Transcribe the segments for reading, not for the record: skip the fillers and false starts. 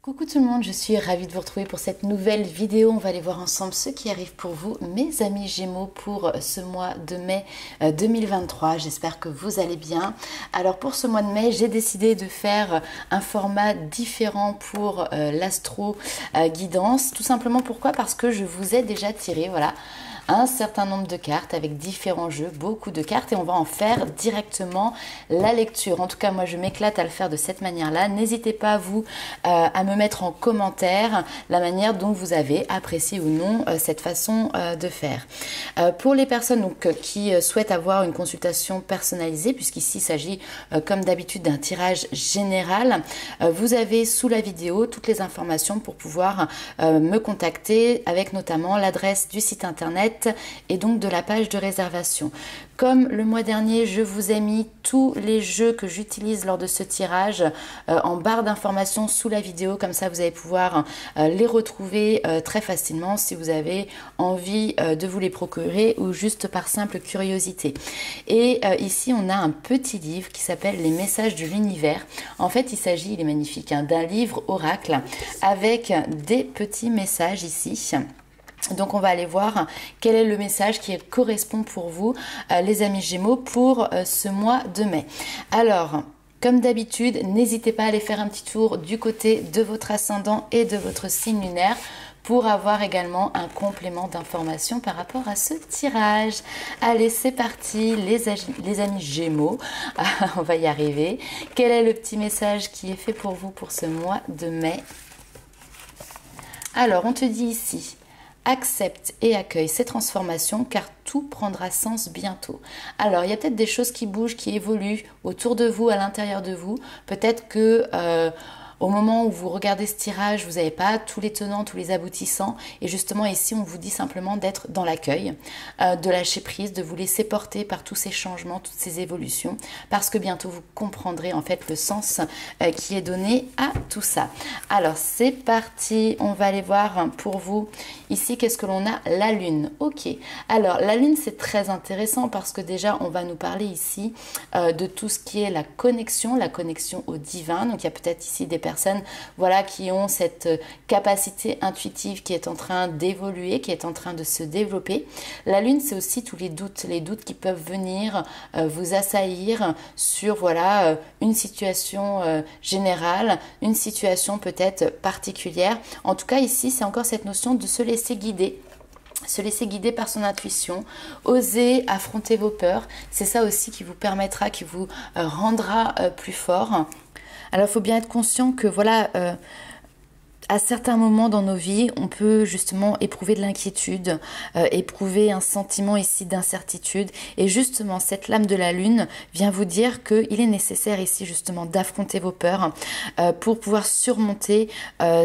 Coucou tout le monde, je suis ravie de vous retrouver pour cette nouvelle vidéo. On va aller voir ensemble ce qui arrive pour vous, mes amis Gémeaux, pour ce mois de mai 2023. J'espère que vous allez bien. Alors pour ce mois de mai, j'ai décidé de faire un format différent pour l'astro guidance. Tout simplement pourquoi? Parce que je vous ai déjà tiré, voilà, un certain nombre de cartes avec différents jeux, beaucoup de cartes, et on va en faire directement la lecture. En tout cas, moi, je m'éclate à le faire de cette manière-là. N'hésitez pas, vous, à me mettre en commentaire la manière dont vous avez apprécié ou non cette façon de faire. Pour les personnes donc, qui souhaitent avoir une consultation personnalisée, puisqu'ici il s'agit, comme d'habitude, d'un tirage général, vous avez sous la vidéo toutes les informations pour pouvoir me contacter, avec notamment l'adresse du site internet et donc de la page de réservation. Comme le mois dernier, je vous ai mis tous les jeux que j'utilise lors de ce tirage en barre d'informations sous la vidéo. Comme ça, vous allez pouvoir les retrouver très facilement si vous avez envie de vous les procurer ou juste par simple curiosité. Et ici, on a un petit livre qui s'appelle Les messages de l'univers. En fait, il s'agit, il est magnifique, hein, d'un livre oracle avec des petits messages ici. Donc on va aller voir quel est le message qui correspond pour vous, les amis Gémeaux, pour ce mois de mai. Alors, comme d'habitude, n'hésitez pas à aller faire un petit tour du côté de votre ascendant et de votre signe lunaire pour avoir également un complément d'information par rapport à ce tirage. Allez, c'est parti, les amis Gémeaux, on va y arriver. Quel est le petit message qui est fait pour vous pour ce mois de mai? Alors, on te dit ici: accepte et accueille ces transformations car tout prendra sens bientôt. Alors, il y a peut-être des choses qui bougent, qui évoluent autour de vous, à l'intérieur de vous. Peut-être que au moment où vous regardez ce tirage, vous n'avez pas tous les tenants, tous les aboutissants. Et justement, ici, on vous dit simplement d'être dans l'accueil, de lâcher prise, de vous laisser porter par tous ces changements, toutes ces évolutions. Parce que bientôt, vous comprendrez en fait le sens qui est donné à tout ça. Alors, c'est parti. On va aller voir pour vous. Ici, qu'est-ce que l'on a? La Lune. Ok. Alors, la Lune, c'est très intéressant parce que déjà, on va nous parler ici de tout ce qui est la connexion au divin. Donc, il y a peut-être ici des personnes, voilà, qui ont cette capacité intuitive qui est en train d'évoluer, qui est en train de se développer. La Lune, c'est aussi tous les doutes qui peuvent venir vous assaillir sur, voilà, une situation générale, une situation peut-être particulière. En tout cas, ici, c'est encore cette notion de se laisser guider. Se laisser guider par son intuition, oser affronter vos peurs. C'est ça aussi qui vous permettra, qui vous rendra plus fort. Alors, il faut bien être conscient que, voilà, à certains moments dans nos vies, on peut justement éprouver de l'inquiétude, éprouver un sentiment ici d'incertitude. Et justement, cette lame de la Lune vient vous dire qu'il est nécessaire ici justement d'affronter vos peurs pour pouvoir surmonter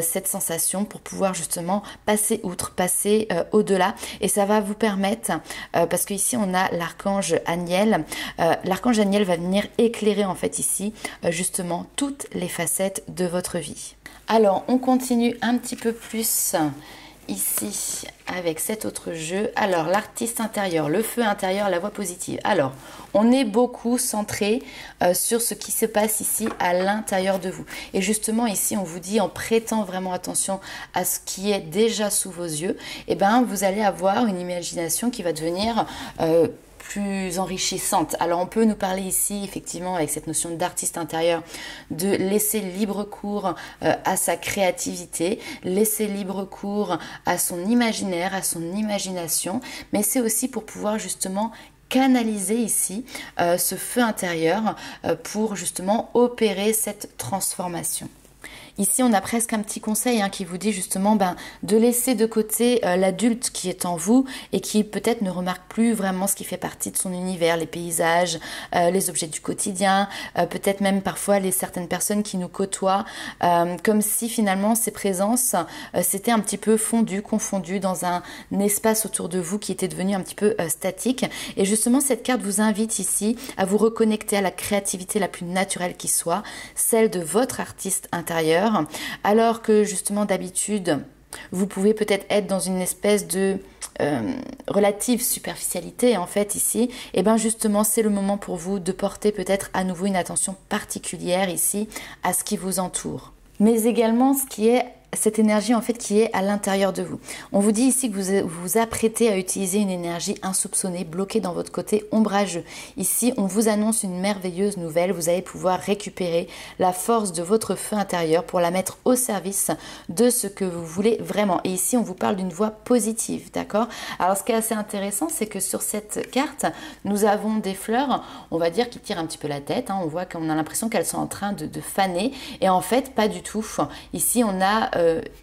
cette sensation, pour pouvoir justement passer outre, passer au-delà. Et ça va vous permettre, parce qu'ici on a l'archange Aniel. L'archange Aniel va venir éclairer en fait ici justement toutes les facettes de votre vie. Alors, on continue un petit peu plus ici avec cet autre jeu. Alors, l'artiste intérieur, le feu intérieur, la voix positive. Alors, on est beaucoup centré sur ce qui se passe ici à l'intérieur de vous. Et justement, ici, on vous dit, en prêtant vraiment attention à ce qui est déjà sous vos yeux, eh ben, vous allez avoir une imagination qui va devenir plus enrichissante. Alors on peut nous parler ici effectivement avec cette notion d'artiste intérieur de laisser libre cours à sa créativité, laisser libre cours à son imaginaire, à son imagination, mais c'est aussi pour pouvoir justement canaliser ici ce feu intérieur pour justement opérer cette transformation. Ici, on a presque un petit conseil qui vous dit justement de laisser de côté l'adulte qui est en vous et qui peut-être ne remarque plus vraiment ce qui fait partie de son univers, les paysages, les objets du quotidien, peut-être même parfois certaines personnes qui nous côtoient, comme si finalement ces présences s'étaient un petit peu fondues, confondues dans un espace autour de vous qui était devenu un petit peu statique. Et justement, cette carte vous invite ici à vous reconnecter à la créativité la plus naturelle qui soit, celle de votre artiste intérieur. Alors que justement d'habitude vous pouvez peut-être être dans une espèce de relative superficialité en fait ici, et bien justement c'est le moment pour vous de porter peut-être à nouveau une attention particulière ici à ce qui vous entoure. mais également ce qui est cette énergie en fait qui est à l'intérieur de vous. On vous dit ici que vous vous apprêtez à utiliser une énergie insoupçonnée, bloquée dans votre côté ombrageux. Ici, on vous annonce une merveilleuse nouvelle. Vous allez pouvoir récupérer la force de votre feu intérieur pour la mettre au service de ce que vous voulez vraiment. Et ici, on vous parle d'une voix positive, d'accord? Alors, ce qui est assez intéressant, c'est que sur cette carte, nous avons des fleurs, on va dire, qui tirent un petit peu la tête. On voit qu'on a l'impression qu'elles sont en train de faner. Et en fait, pas du tout. Ici, on a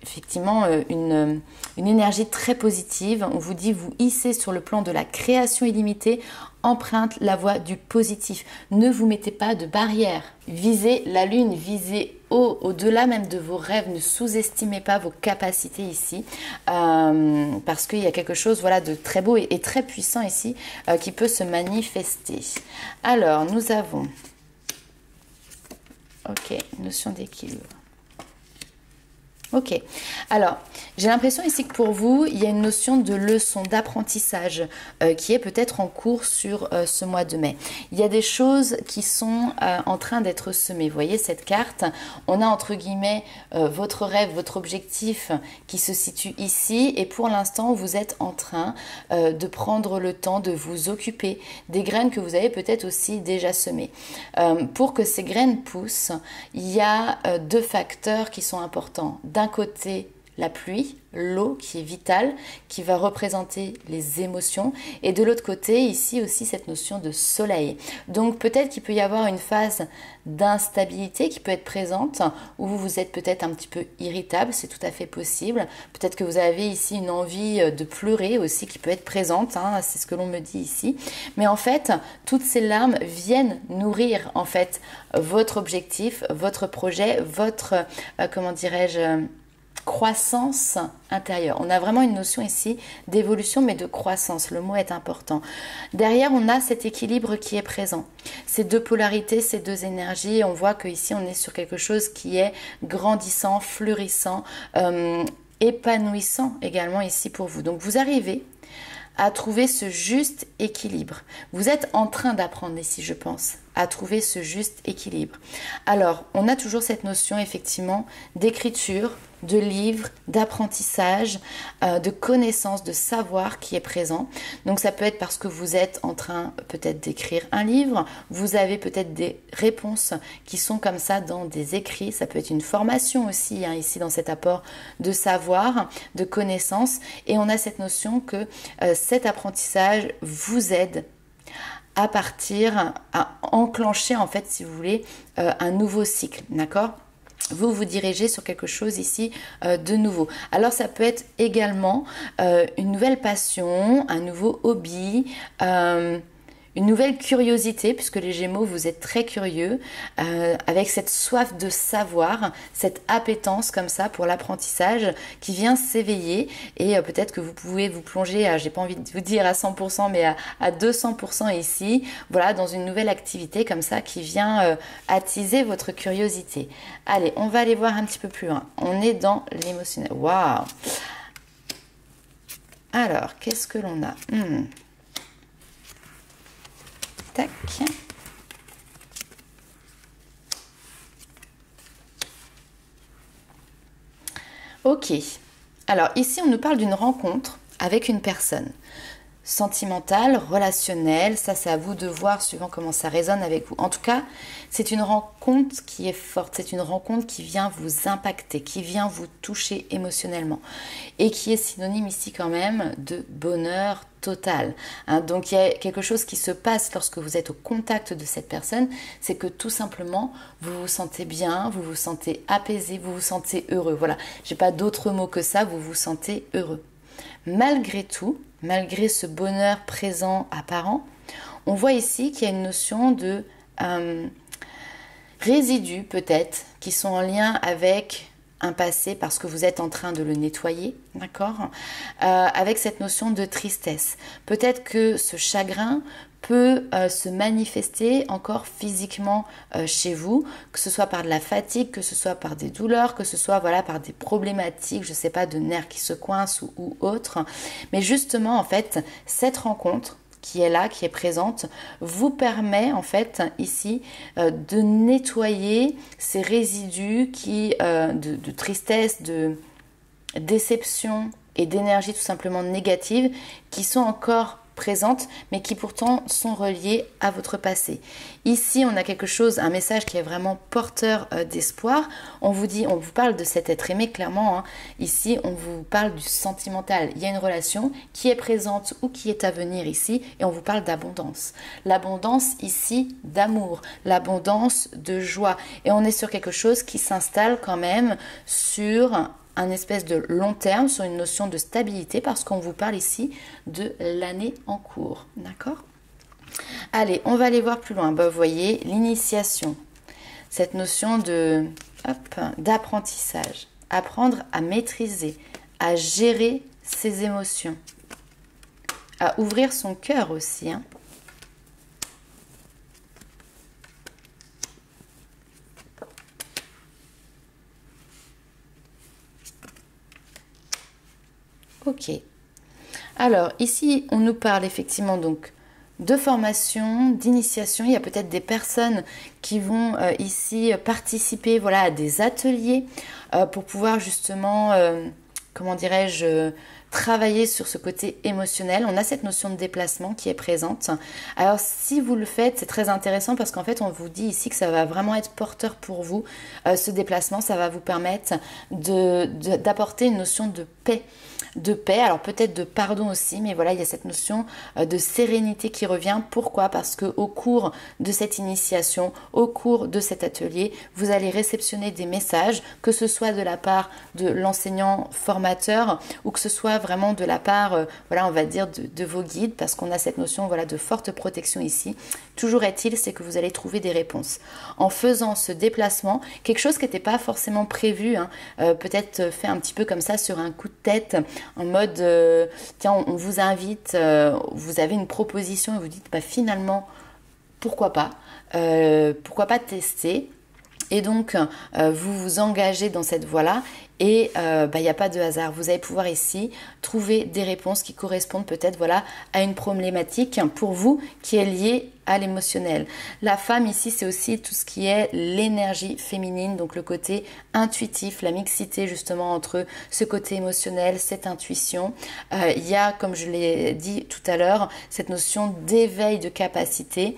effectivement une énergie très positive. On vous dit, vous hissez sur le plan de la création illimitée, emprunte la voie du positif. Ne vous mettez pas de barrière. Visez la lune, visez haut, au-delà même de vos rêves. Ne sous-estimez pas vos capacités ici, parce qu'il y a quelque chose, voilà, de très beau et très puissant ici qui peut se manifester. Alors, nous avons, ok, notion d'équilibre. Ok, alors j'ai l'impression ici que pour vous, il y a une notion de leçon, d'apprentissage qui est peut-être en cours sur ce mois de mai. Il y a des choses qui sont en train d'être semées. Vous voyez cette carte, on a entre guillemets votre rêve, votre objectif qui se situe ici et pour l'instant, vous êtes en train de prendre le temps de vous occuper des graines que vous avez peut-être aussi déjà semées. Pour que ces graines poussent, il y a deux facteurs qui sont importants. D'un côté, la pluie, l'eau qui est vitale, qui va représenter les émotions. Et de l'autre côté, ici aussi, cette notion de soleil. Donc peut-être qu'il peut y avoir une phase d'instabilité qui peut être présente, où vous êtes peut-être un petit peu irritable, c'est tout à fait possible. Peut-être que vous avez ici une envie de pleurer aussi qui peut être présente, c'est ce que l'on me dit ici. Mais en fait, toutes ces larmes viennent nourrir en fait votre objectif, votre projet, votre, comment dirais-je, croissance intérieure. On a vraiment une notion ici d'évolution mais de croissance, le mot est important. Derrière on a cet équilibre qui est présent, ces deux polarités, ces deux énergies, on voit qu'ici on est sur quelque chose qui est grandissant, fleurissant, épanouissant également ici pour vous. Donc vous arrivez à trouver ce juste équilibre. Vous êtes en train d'apprendre ici, je pense, à trouver ce juste équilibre. Alors, on a toujours cette notion, effectivement, d'écriture, de livre, d'apprentissage, de connaissance, de savoir qui est présent. Donc, ça peut être parce que vous êtes en train peut-être d'écrire un livre, vous avez peut-être des réponses qui sont comme ça dans des écrits, ça peut être une formation aussi, ici dans cet apport de savoir, de connaissance. Et on a cette notion que cet apprentissage vous aide à partir, à enclencher en fait, si vous voulez, un nouveau cycle, d'accord ? Vous vous dirigez sur quelque chose ici de nouveau. Alors ça peut être également une nouvelle passion, un nouveau hobby, une nouvelle curiosité, puisque les Gémeaux, vous êtes très curieux, avec cette soif de savoir, cette appétence comme ça pour l'apprentissage qui vient s'éveiller et peut-être que vous pouvez vous plonger, j'ai pas envie de vous dire à 100%, mais à 200% ici, voilà, dans une nouvelle activité comme ça qui vient attiser votre curiosité. Allez, on va aller voir un petit peu plus loin. On est dans l'émotionnel. Waouh! Alors, qu'est-ce que l'on a? Tac. Ok. Alors ici, on nous parle d'une rencontre avec une personne. Sentimentale, relationnelle, ça c'est à vous de voir suivant comment ça résonne avec vous. En tout cas, c'est une rencontre qui est forte, c'est une rencontre qui vient vous impacter, qui vient vous toucher émotionnellement et qui est synonyme ici quand même de bonheur total. Donc il y a quelque chose qui se passe lorsque vous êtes au contact de cette personne, c'est que tout simplement vous vous sentez bien, vous vous sentez apaisé, vous vous sentez heureux. Voilà, j'ai pas d'autre mot que ça, vous vous sentez heureux. Malgré tout, malgré ce bonheur présent apparent, on voit ici qu'il y a une notion de résidus peut-être qui sont en lien avec un passé parce que vous êtes en train de le nettoyer, d'accord, avec cette notion de tristesse. Peut-être que ce chagrin peut se manifester encore physiquement chez vous, que ce soit par de la fatigue, que ce soit par des douleurs, que ce soit voilà, par des problématiques, je ne sais pas, de nerfs qui se coincent ou autre. Mais justement, en fait, cette rencontre qui est là, qui est présente, vous permet en fait ici de nettoyer ces résidus de tristesse, de déception et d'énergie tout simplement négative qui sont encore présentes mais qui pourtant sont reliées à votre passé. Ici on a quelque chose, un message qui est vraiment porteur d'espoir. On vous parle de cet être aimé clairement, hein. Ici on vous parle du sentimental. Il y a une relation qui est présente ou qui est à venir ici et on vous parle d'abondance. L'abondance ici d'amour, l'abondance de joie et on est sur quelque chose qui s'installe quand même sur un espèce de long terme, sur une notion de stabilité parce qu'on vous parle ici de l'année en cours, d'accord? Allez, on va aller voir plus loin. Vous voyez, l'initiation, cette notion d'apprentissage, apprendre à maîtriser, à gérer ses émotions, à ouvrir son cœur aussi, hein. Ok. Alors, ici, on nous parle effectivement donc de formation, d'initiation. Il y a peut-être des personnes qui vont ici participer, voilà, à des ateliers pour pouvoir justement, comment dirais-je, travailler sur ce côté émotionnel. On a cette notion de déplacement qui est présente. Alors, si vous le faites, c'est très intéressant parce qu'en fait, on vous dit ici que ça va vraiment être porteur pour vous. Ce déplacement, ça va vous permettre d'apporter une notion de paix. Alors peut-être de pardon aussi, mais voilà, il y a cette notion de sérénité qui revient. Pourquoi? Parce qu'au cours de cette initiation, au cours de cet atelier, vous allez réceptionner des messages, que ce soit de la part de l'enseignant formateur ou que ce soit vraiment de la part, voilà, on va dire de vos guides, parce qu'on a cette notion, voilà, de forte protection ici. Toujours est-il, c'est que vous allez trouver des réponses. En faisant ce déplacement, quelque chose qui n'était pas forcément prévu, hein, peut-être fait un petit peu comme ça sur un coup de tête, en mode, tiens, on vous invite, vous avez une proposition et vous dites, bah, finalement, pourquoi pas tester. Et donc, vous vous engagez dans cette voie-là et il n'y a pas de hasard. Vous allez pouvoir ici trouver des réponses qui correspondent peut-être, voilà, à une problématique pour vous qui est liée à l'émotionnel. La femme ici, c'est aussi tout ce qui est l'énergie féminine, donc le côté intuitif, la mixité justement entre ce côté émotionnel, cette intuition. Il y a, comme je l'ai dit tout à l'heure, cette notion d'éveil de capacité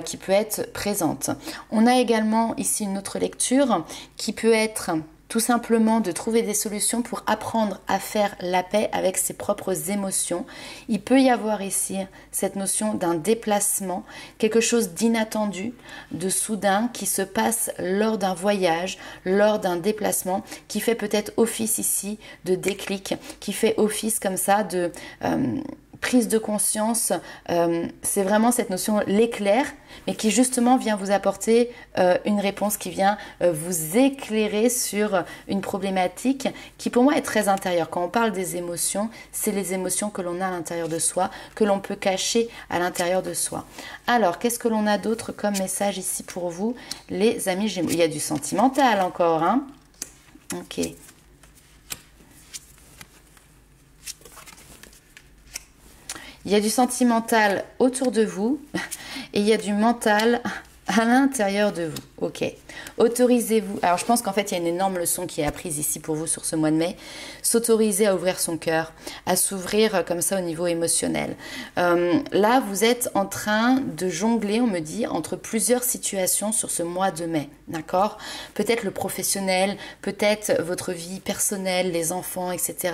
qui peut être présente. On a également ici une autre lecture qui peut être tout simplement de trouver des solutions pour apprendre à faire la paix avec ses propres émotions. Il peut y avoir ici cette notion d'un déplacement, quelque chose d'inattendu, de soudain qui se passe lors d'un voyage, lors d'un déplacement, qui fait peut-être office ici de déclic, qui fait office comme ça de prise de conscience. C'est vraiment cette notion, l'éclair, mais qui justement vient vous apporter une réponse, qui vient vous éclairer sur une problématique qui pour moi est très intérieure. Quand on parle des émotions, c'est les émotions que l'on a à l'intérieur de soi, que l'on peut cacher à l'intérieur de soi. Alors, qu'est-ce que l'on a d'autre comme message ici pour vous, les amis Gémeaux? Il y a du sentimental encore, hein? Ok. Il y a du sentimental autour de vous et il y a du mental à l'intérieur de vous. Ok. Autorisez-vous. Alors, je pense qu'en fait, il y a une énorme leçon qui est apprise ici pour vous sur ce mois de mai. S'autoriser à ouvrir son cœur, à s'ouvrir comme ça au niveau émotionnel. Là, vous êtes en train de jongler, on me dit, entre plusieurs situations sur ce mois de mai. D'accord? Peut-être le professionnel, peut-être votre vie personnelle, les enfants, etc.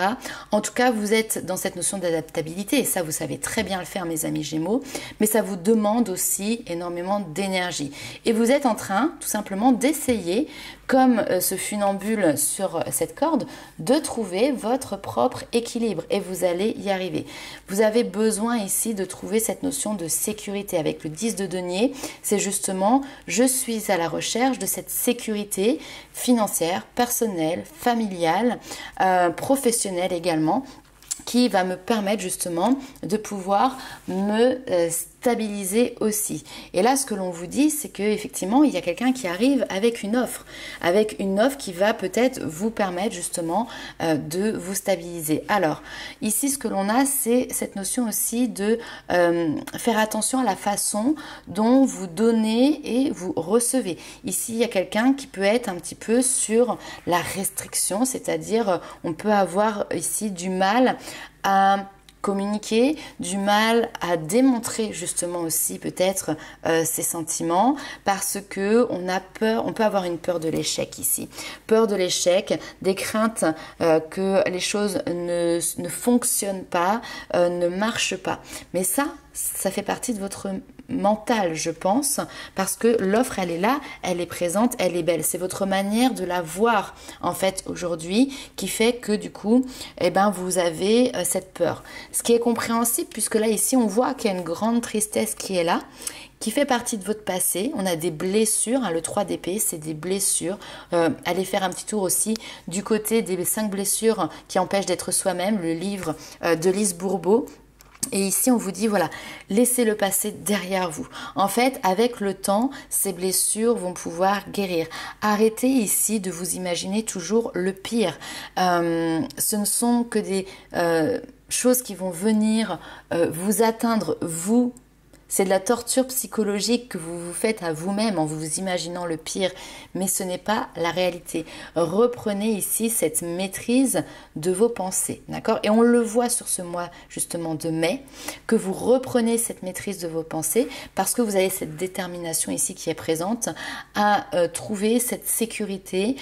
En tout cas, vous êtes dans cette notion d'adaptabilité. Et ça, vous savez très bien le faire, mes amis Gémeaux. Mais ça vous demande aussi énormément d'énergie. Et vous êtes en train, tout simplement, d'essayer, comme ce funambule sur cette corde, de trouver votre propre équilibre et vous allez y arriver. Vous avez besoin ici de trouver cette notion de sécurité. Avec le 10 de denier, c'est justement, je suis à la recherche de cette sécurité financière, personnelle, familiale, professionnelle également, qui va me permettre justement de pouvoir me stabiliser aussi. Et là, ce que l'on vous dit, c'est qu'effectivement, il y a quelqu'un qui arrive avec une offre qui va peut-être vous permettre justement de vous stabiliser. Alors, ici, ce que l'on a, c'est cette notion aussi de faire attention à la façon dont vous donnez et vous recevez. Ici, il y a quelqu'un qui peut être un petit peu sur la restriction, c'est-à-dire on peut avoir ici du mal à communiquer, du mal à démontrer justement aussi peut-être ses sentiments parce que on a peur, on peut avoir une peur de l'échec ici. Peur de l'échec, des craintes que les choses ne fonctionnent pas, ne marchent pas. Mais ça fait partie de votre mental, je pense, parce que l'offre, elle est là, elle est présente, elle est belle. C'est votre manière de la voir, en fait, aujourd'hui, qui fait que, du coup, eh ben, vous avez cette peur. Ce qui est compréhensible, puisque là, ici, on voit qu'il y a une grande tristesse qui est là, qui fait partie de votre passé. On a des blessures, hein, le 3 d'épée, c'est des blessures. Allez faire un petit tour aussi du côté des 5 blessures qui empêchent d'être soi-même, le livre de Lise Bourbeau. Et ici, on vous dit, voilà, laissez le passé derrière vous. En fait, avec le temps, ces blessures vont pouvoir guérir. Arrêtez ici de vous imaginer toujours le pire. Ce ne sont que des choses qui vont venir vous atteindre, vous. C'est de la torture psychologique que vous vous faites à vous-même en vous imaginant le pire, mais ce n'est pas la réalité. Reprenez ici cette maîtrise de vos pensées, d'accord? Et on le voit sur ce mois justement de mai, que vous reprenez cette maîtrise de vos pensées parce que vous avez cette détermination ici qui est présente à trouver cette sécurité,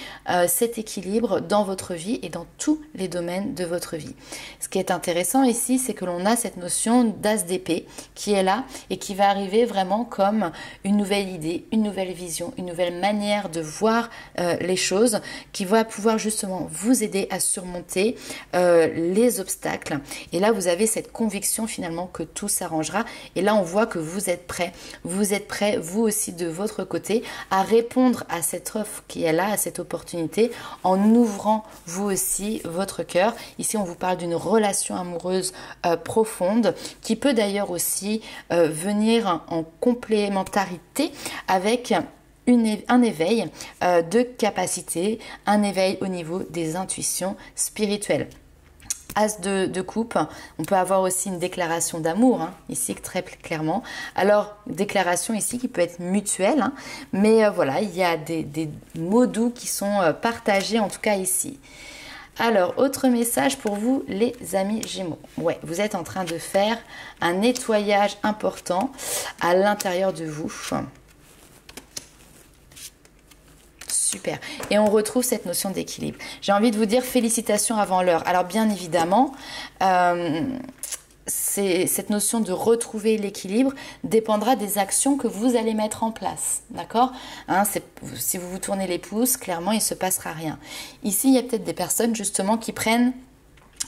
cet équilibre dans votre vie et dans tous les domaines de votre vie. Ce qui est intéressant ici, c'est que l'on a cette notion d'as d'épée qui est là et qui va arriver vraiment comme une nouvelle idée, une nouvelle vision, une nouvelle manière de voir les choses qui va pouvoir justement vous aider à surmonter les obstacles. Et là, vous avez cette conviction finalement que tout s'arrangera. Et là, on voit que vous êtes prêts. Vous êtes prêts, vous aussi de votre côté, à répondre à cette offre qui est là, à cette opportunité, en ouvrant vous aussi votre cœur. Ici, on vous parle d'une relation amoureuse profonde qui peut d'ailleurs aussi venir en complémentarité avec un éveil de capacité, un éveil au niveau des intuitions spirituelles. As de coupe, on peut avoir aussi une déclaration d'amour, hein, ici très clairement. Alors, déclaration ici qui peut être mutuelle, hein, mais voilà, il y a des mots doux qui sont partagés en tout cas ici. Alors, autre message pour vous, les amis Gémeaux. Ouais, vous êtes en train de faire un nettoyage important à l'intérieur de vous. Super. Et on retrouve cette notion d'équilibre. J'ai envie de vous dire félicitations avant l'heure. Alors, bien évidemment, cette notion de retrouver l'équilibre dépendra des actions que vous allez mettre en place, d'accord, hein, si vous vous tournez les pouces, clairement, il ne se passera rien. Ici, il y a peut-être des personnes, justement, qui prennent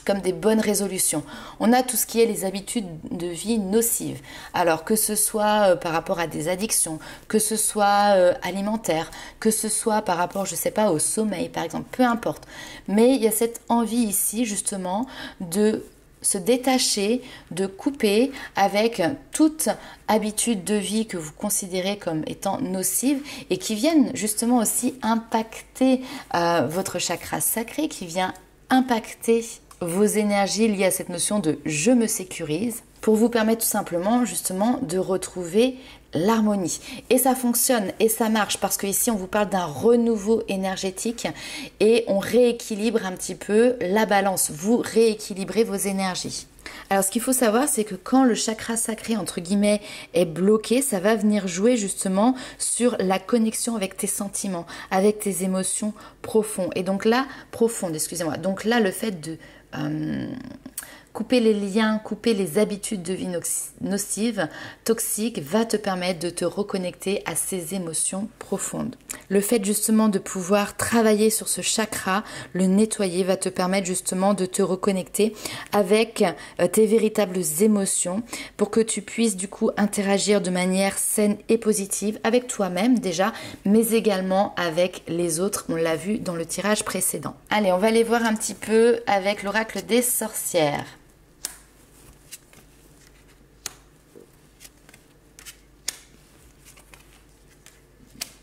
comme des bonnes résolutions. On a tout ce qui est les habitudes de vie nocives. Alors, que ce soit par rapport à des addictions, que ce soit alimentaire, que ce soit par rapport, je ne sais pas, au sommeil, par exemple, peu importe. Mais il y a cette envie ici, justement, de se détacher, de couper avec toute habitude de vie que vous considérez comme étant nocive et qui viennent justement aussi impacter votre chakra sacré, qui vient impacter vos énergies liées à cette notion de « je me sécurise » pour vous permettre tout simplement justement de retrouver l'harmonie. Et ça fonctionne et ça marche parce qu'ici on vous parle d'un renouveau énergétique et on rééquilibre un petit peu la balance. Vous rééquilibrez vos énergies. Alors ce qu'il faut savoir, c'est que quand le chakra sacré entre guillemets est bloqué, ça va venir jouer justement sur la connexion avec tes sentiments, avec tes émotions profondes. Et donc là, excusez-moi. Donc là, le fait de couper les liens, couper les habitudes de vie nocives, toxiques, va te permettre de te reconnecter à ces émotions profondes. Le fait justement de pouvoir travailler sur ce chakra, le nettoyer, va te permettre justement de te reconnecter avec tes véritables émotions pour que tu puisses du coup interagir de manière saine et positive avec toi-même déjà, mais également avec les autres. On l'a vu dans le tirage précédent. Allez, on va aller voir un petit peu avec l'oracle des sorcières.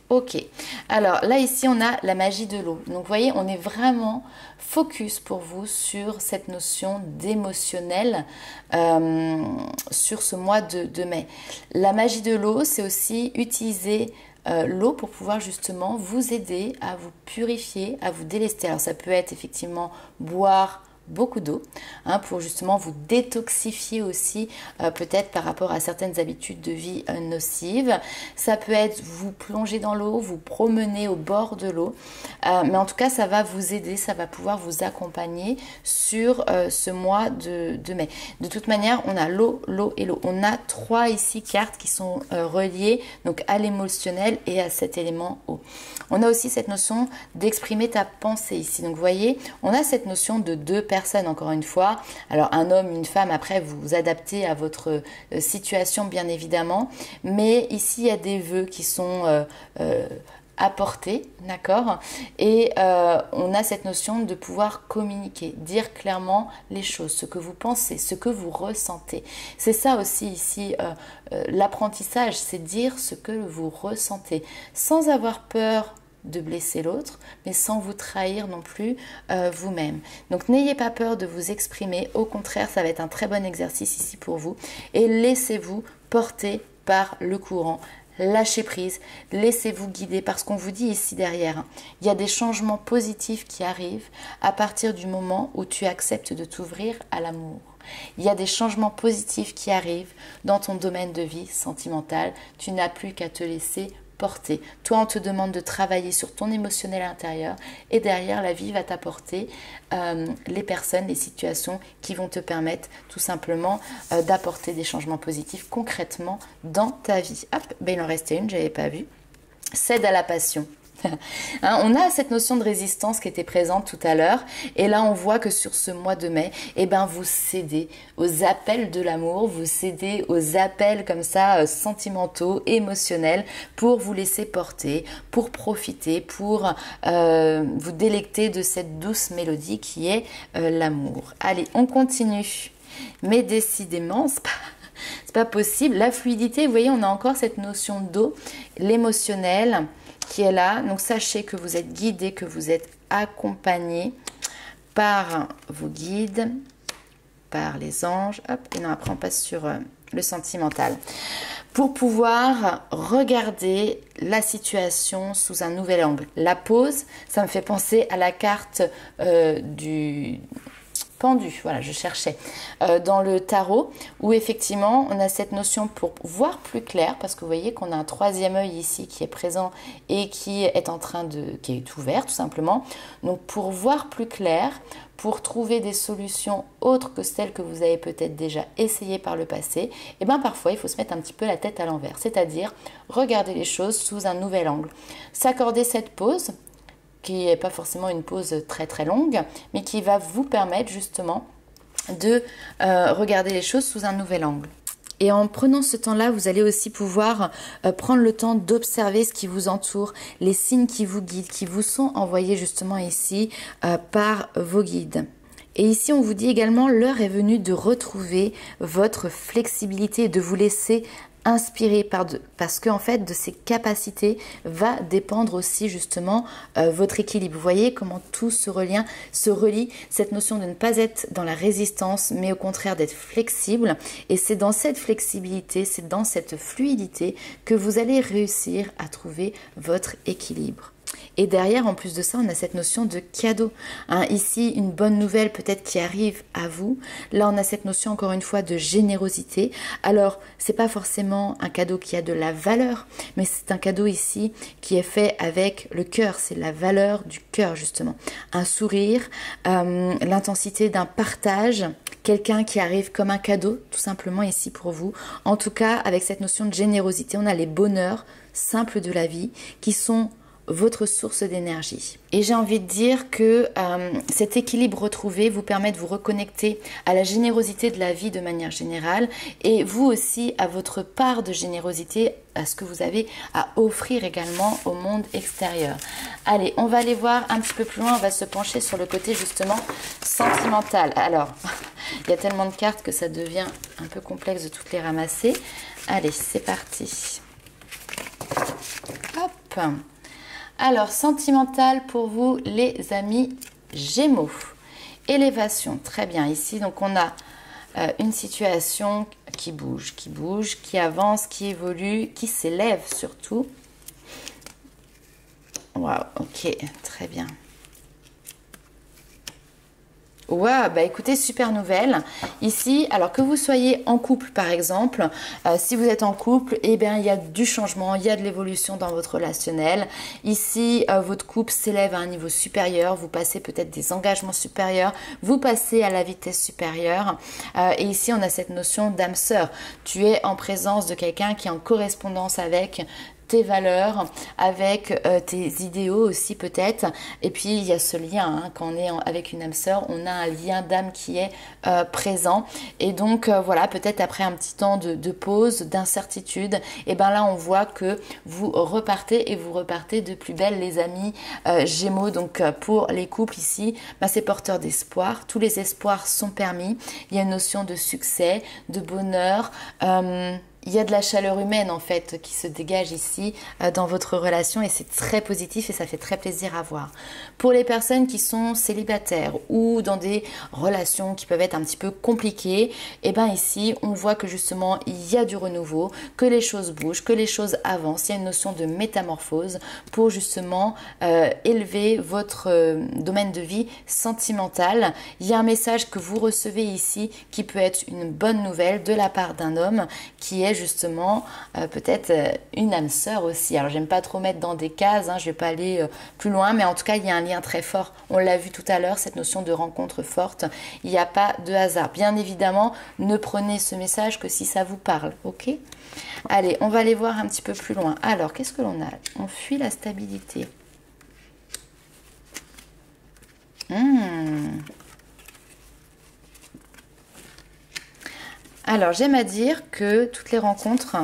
Ok, alors là ici on a la magie de l'eau. Donc vous voyez, on est vraiment focus pour vous sur cette notion d'émotionnel sur ce mois de mai. La magie de l'eau, c'est aussi utiliser l'eau pour pouvoir justement vous aider à vous purifier, à vous délester. Alors ça peut être effectivement boire beaucoup d'eau pour justement vous détoxifier aussi peut-être par rapport à certaines habitudes de vie nocives. Ça peut être vous plonger dans l'eau, vous promener au bord de l'eau, mais en tout cas ça va vous aider, ça va pouvoir vous accompagner sur ce mois de mai. De toute manière, on a l'eau, l'eau et l'eau. On a 3 ici cartes qui sont reliées donc à l'émotionnel et à cet élément eau. On a aussi cette notion d'exprimer ta pensée ici. Donc vous voyez, on a cette notion de 2 personnes encore une fois. Alors un homme, une femme, après vous vous adaptez à votre situation bien évidemment. Mais ici il y a des vœux qui sont apportés, d'accord? Et on a cette notion de pouvoir communiquer, dire clairement les choses, ce que vous pensez, ce que vous ressentez. C'est ça aussi ici, l'apprentissage, c'est dire ce que vous ressentez, sans avoir peur de blesser l'autre, mais sans vous trahir non plus vous-même. Donc n'ayez pas peur de vous exprimer, au contraire, ça va être un très bon exercice ici pour vous, et laissez-vous porter par le courant. Lâchez prise, laissez-vous guider parce qu'on vous dit ici derrière, il y a des changements positifs qui arrivent à partir du moment où tu acceptes de t'ouvrir à l'amour. Il y a des changements positifs qui arrivent dans ton domaine de vie sentimental. Tu n'as plus qu'à te laisser porter. Toi, on te demande de travailler sur ton émotionnel intérieur et derrière, la vie va t'apporter les personnes, les situations qui vont te permettre tout simplement d'apporter des changements positifs concrètement dans ta vie. Hop, ben il en restait une, je n'avais pas vu. Cède à la passion. On a cette notion de résistance qui était présente tout à l'heure et là on voit que sur ce mois de mai vous cédez aux appels de l'amour, vous cédez aux appels comme ça sentimentaux, émotionnels pour vous laisser porter, pour profiter, pour vous délecter de cette douce mélodie qui est l'amour. Allez, on continue, mais décidément c'est pas possible. La fluidité, vous voyez, on a encore cette notion d'eau, l'émotionnel qui est là. Donc sachez que vous êtes guidé, que vous êtes accompagné par vos guides, par les anges. Hop, et non, après on passe sur le sentimental. Pour pouvoir regarder la situation sous un nouvel angle. La pause, ça me fait penser à la carte du pendu, voilà, je cherchais, dans le tarot, où effectivement on a cette notion pour voir plus clair, parce que vous voyez qu'on a un 3e œil ici qui est présent et qui est en train qui est ouvert tout simplement. Donc pour voir plus clair, pour trouver des solutions autres que celles que vous avez peut-être déjà essayées par le passé, et parfois il faut se mettre un petit peu la tête à l'envers, c'est-à-dire regarder les choses sous un nouvel angle. S'accorder cette pause, qui n'est pas forcément une pause très très longue, mais qui va vous permettre justement de regarder les choses sous un nouvel angle. Et en prenant ce temps-là, vous allez aussi pouvoir prendre le temps d'observer ce qui vous entoure, les signes qui vous guident, qui vous sont envoyés justement ici par vos guides. Et ici, on vous dit également, l'heure est venue de retrouver votre flexibilité et de vous laisser inspiré parce qu'en fait de ces capacités va dépendre aussi justement votre équilibre. Vous voyez comment tout se relie, cette notion de ne pas être dans la résistance mais au contraire d'être flexible, et c'est dans cette flexibilité, c'est dans cette fluidité que vous allez réussir à trouver votre équilibre. Et derrière, en plus de ça, on a cette notion de cadeau. Ici, une bonne nouvelle peut-être qui arrive à vous. Là, on a cette notion, encore une fois, de générosité. Alors, c'est pas forcément un cadeau qui a de la valeur, mais c'est un cadeau ici qui est fait avec le cœur. C'est la valeur du cœur, justement. Un sourire, l'intensité d'un partage, quelqu'un qui arrive comme un cadeau, tout simplement ici pour vous. En tout cas, avec cette notion de générosité, on a les bonheurs simples de la vie qui sont votre source d'énergie. Et j'ai envie de dire que cet équilibre retrouvé vous permet de vous reconnecter à la générosité de la vie de manière générale, et vous aussi à votre part de générosité, à ce que vous avez à offrir également au monde extérieur. Allez, on va aller voir un petit peu plus loin, on va se pencher sur le côté justement sentimental. Alors, il y a tellement de cartes que ça devient un peu complexe de toutes les ramasser. Allez, c'est parti. Hop. Alors, sentimental pour vous, les amis Gémeaux. Élévation, très bien. Ici, donc, on a une situation qui bouge, qui avance, qui évolue, qui s'élève surtout. Waouh, ok, très bien. Ouais, bah écoutez, super nouvelle. Ici, alors que vous soyez en couple par exemple, si vous êtes en couple, eh bien il y a du changement, il y a de l'évolution dans votre relationnel. Ici, votre couple s'élève à un niveau supérieur, vous passez peut-être des engagements supérieurs, vous passez à la vitesse supérieure. Et ici, on a cette notion d'âme sœur. Tu es en présence de quelqu'un qui est en correspondance avec tes valeurs, avec tes idéaux aussi peut-être. Et puis il y a ce lien, hein, quand on est avec une âme sœur, on a un lien d'âme qui est présent. Et donc voilà, peut-être après un petit temps de pause, d'incertitude, et ben là on voit que vous repartez et vous repartez de plus belle, les amis Gémeaux. Donc pour les couples ici, ben, c'est porteur d'espoir. Tous les espoirs sont permis. Il y a une notion de succès, de bonheur. Il y a de la chaleur humaine en fait qui se dégage ici dans votre relation et c'est très positif et ça fait très plaisir à voir. Pour les personnes qui sont célibataires ou dans des relations qui peuvent être un petit peu compliquées, et bien ici on voit que justement il y a du renouveau, que les choses bougent, que les choses avancent. Il y a une notion de métamorphose pour justement élever votre domaine de vie sentimental. Il y a un message que vous recevez ici qui peut être une bonne nouvelle de la part d'un homme qui est justement peut-être une âme sœur aussi. Alors j'aime pas trop mettre dans des cases, hein, je vais pas aller plus loin, mais en tout cas il y a un lien très fort. On l'a vu tout à l'heure, cette notion de rencontre forte. Il n'y a pas de hasard. Bien évidemment, ne prenez ce message que si ça vous parle, ok? Allez, on va aller voir un petit peu plus loin. Alors, qu'est-ce que l'on a? On fuit la stabilité. Alors, j'aime à dire que toutes les rencontres,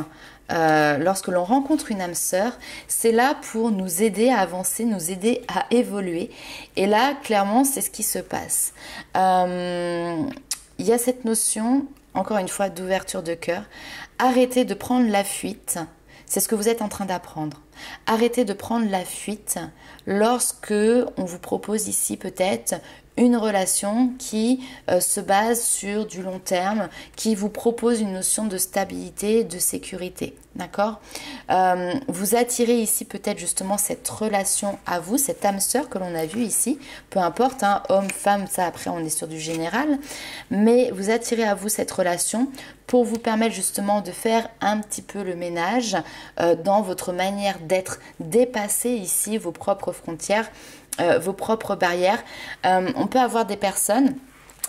lorsque l'on rencontre une âme sœur, c'est là pour nous aider à avancer, nous aider à évoluer. Et là, clairement, c'est ce qui se passe. Il y a cette notion, encore une fois, d'ouverture de cœur. Arrêtez de prendre la fuite. C'est ce que vous êtes en train d'apprendre. Arrêtez de prendre la fuite lorsque on vous propose ici peut-être une relation qui se base sur du long terme, qui vous propose une notion de stabilité, de sécurité. D'accord? Vous attirez ici peut-être justement cette relation à vous, cette âme sœur que l'on a vue ici, peu importe, hein, homme, femme, ça après on est sur du général, mais vous attirez à vous cette relation pour vous permettre justement de faire un petit peu le ménage dans votre manière d'être, dépasser ici vos propres frontières, vos propres barrières. On peut avoir des personnes,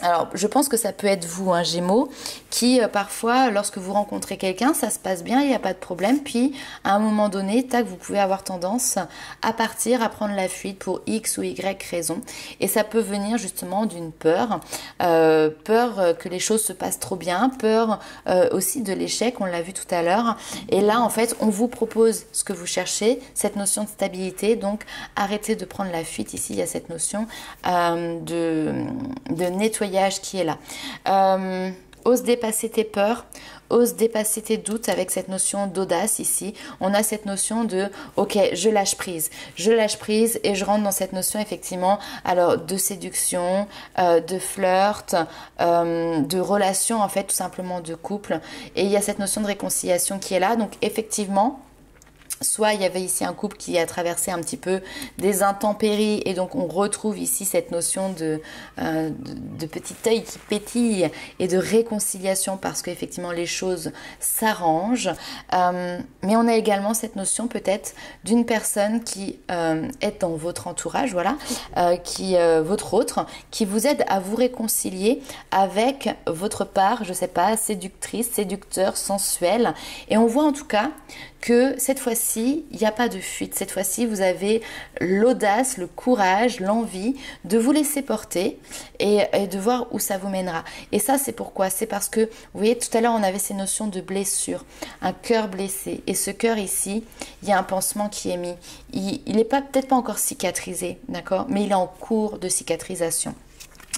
alors je pense que ça peut être vous, un Gémeaux, qui parfois lorsque vous rencontrez quelqu'un, ça se passe bien, il n'y a pas de problème, puis à un moment donné, tac, vous pouvez avoir tendance à partir, à prendre la fuite pour X ou Y raison, et ça peut venir justement d'une peur, peur que les choses se passent trop bien, peur aussi de l'échec, on l'a vu tout à l'heure, et là en fait on vous propose ce que vous cherchez, cette notion de stabilité, donc arrêtez de prendre la fuite. Ici il y a cette notion de nettoyage qui est là. Ose dépasser tes peurs, ose dépasser tes doutes avec cette notion d'audace ici. On a cette notion de ok, je lâche prise et je rentre dans cette notion effectivement alors de séduction, de flirt, de relation en fait tout simplement de couple, et il y a cette notion de réconciliation qui est là. Donc effectivement, soit il y avait ici un couple qui a traversé un petit peu des intempéries et donc on retrouve ici cette notion de petit œil qui pétille et de réconciliation parce qu'effectivement les choses s'arrangent. Mais on a également cette notion peut-être d'une personne qui est dans votre entourage, voilà, votre autre, qui vous aide à vous réconcilier avec votre part, je sais pas, séductrice, séducteur, sensuel. Et on voit en tout cas que cette fois-ci, il n'y a pas de fuite. Cette fois-ci, vous avez l'audace, le courage, l'envie de vous laisser porter et de voir où ça vous mènera. Et ça, c'est pourquoi? C'est parce que, vous voyez, tout à l'heure, on avait ces notions de blessure, un cœur blessé. Et ce cœur ici, il y a un pansement qui est mis. Il n'est peut-être pas encore cicatrisé, d'accord? Mais il est en cours de cicatrisation.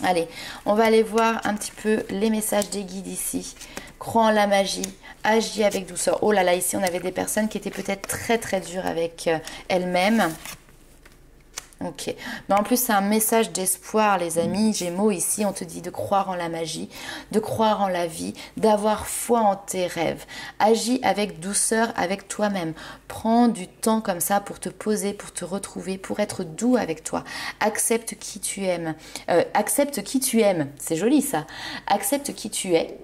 Allez, on va aller voir un petit peu les messages des guides ici. Crois en la magie, Agis avec douceur. Oh là là, ici on avait des personnes qui étaient peut-être très très dures avec elles-mêmes. Ok, mais en plus c'est un message d'espoir les amis. Gémeaux, ici on te dit de croire en la magie, de croire en la vie, d'avoir foi en tes rêves. Agis avec douceur avec toi-même. Prends du temps comme ça pour te poser, pour te retrouver, pour être doux avec toi. Accepte qui tu aimes. Accepte qui tu aimes, c'est joli ça. Accepte qui tu es.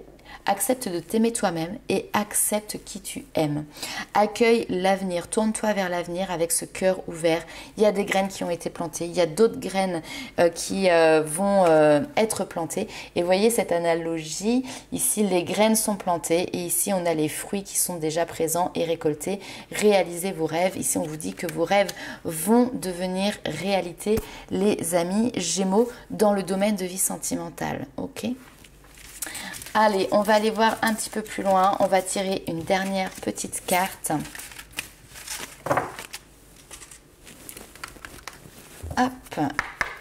Accepte de t'aimer toi-même et accepte qui tu aimes. Accueille l'avenir, tourne-toi vers l'avenir avec ce cœur ouvert. Il y a des graines qui ont été plantées, il y a d'autres graines qui vont être plantées. Et voyez cette analogie, ici les graines sont plantées et ici on a les fruits qui sont déjà présents et récoltés. Réalisez vos rêves. Ici on vous dit que vos rêves vont devenir réalité, les amis Gémeaux, dans le domaine de vie sentimentale. Ok ? Allez, on va aller voir un petit peu plus loin. On va tirer une dernière petite carte. Hop,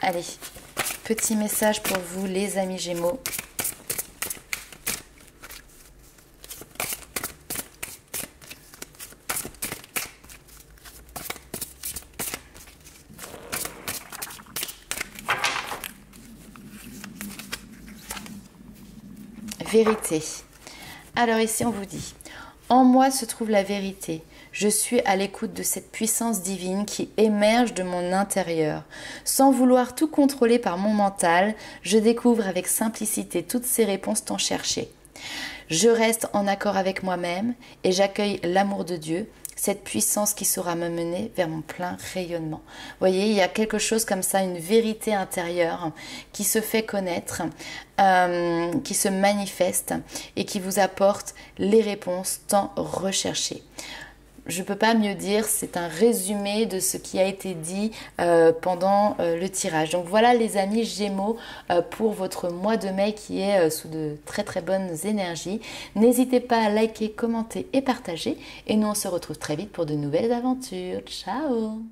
allez, petit message pour vous les amis Gémeaux. Vérité. Alors ici on vous dit, en moi se trouve la vérité. Je suis à l'écoute de cette puissance divine qui émerge de mon intérieur. Sans vouloir tout contrôler par mon mental, je découvre avec simplicité toutes ces réponses tant cherchées. Je reste en accord avec moi-même et j'accueille l'amour de Dieu, cette puissance qui saura me mener vers mon plein rayonnement. Vous voyez, il y a quelque chose comme ça, une vérité intérieure qui se fait connaître, qui se manifeste et qui vous apporte les réponses tant recherchées. Je ne peux pas mieux dire, c'est un résumé de ce qui a été dit pendant le tirage. Donc voilà les amis Gémeaux pour votre mois de mai qui est sous de très très bonnes énergies. N'hésitez pas à liker, commenter et partager. Et nous on se retrouve très vite pour de nouvelles aventures. Ciao!